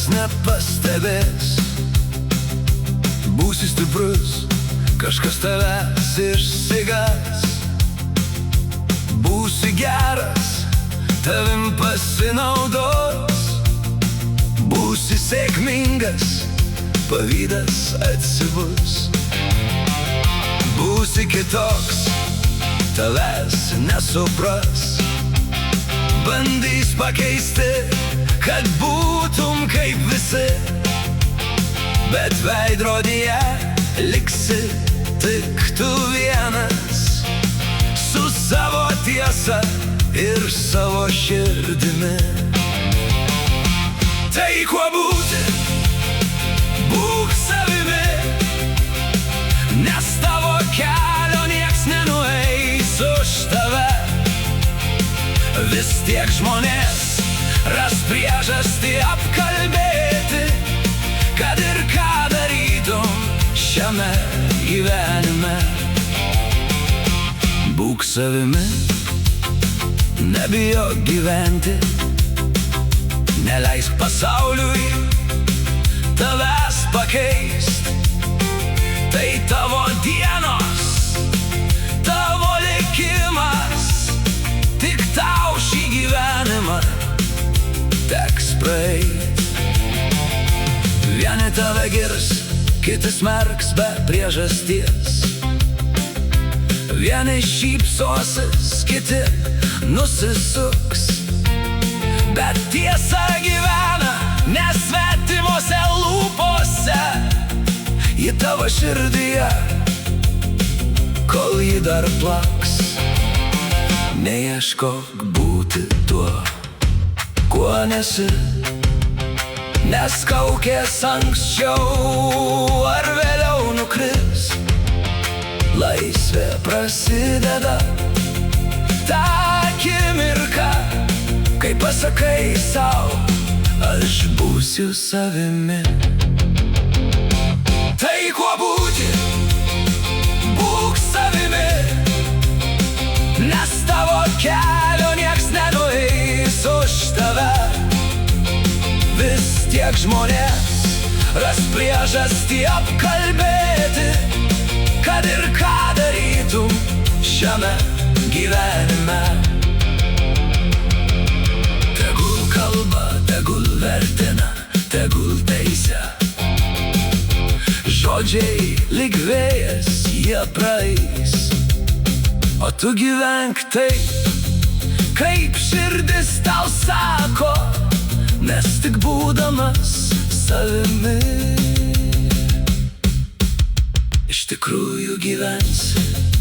niekas nepastebės. Būsi stiprus, kažkas tavęs išsigas. Būsi geras, tavim pasinaudos. Būsi sėkmingas, pavydas atsibus. Būsi kitoks, tavęs nesupras. Bandys pakeisti, kad būtum kaip visi, bet veidrodyje liksi tik tu vienas, su savo tiesa ir savo širdimi. Tai kuo būti, būk savimi, nes tavo kelio nieks nenueis už tave. Vis tiek žmonės ras priežastį apkalbėti, kad ir ką darytum šiame gyvenime. Būk savimi, nebijok gyventi, neleisk pasauliui tavęs pakeist. Tai tavo dienos, tavo likimas, tik tau šį gyvenimą teks praeit. Vieni tave girs, kiti smerks be priežasties. Vieni šypsosis, kiti nusisuks, bet tiesa gyvena ne svetimose lūpose. Ji tavo širdyje, kol ji dar plaks. Neieškok būti tuo, kuo nesi, nes kaukės anksčiau ar vėliau nukris. Laisvė prasideda tą akimirką, kai pasakai sau, aš būsiu savimi. Tai kuo būti, būk savimi, nes tavo kelio nieks nenueis už tave. Vis tiek žmonės ras priežastį apkalbėti, kad ir ką darytum šiame gyvenime. Tegul kalba, tegul vertina, tegul teisia. Žodžiai lyg vėjas, jie praeis, o tu gyvenk taip, kaip širdis tau sako, nes tik būdamas savimi iš tikrųjų gyvensi.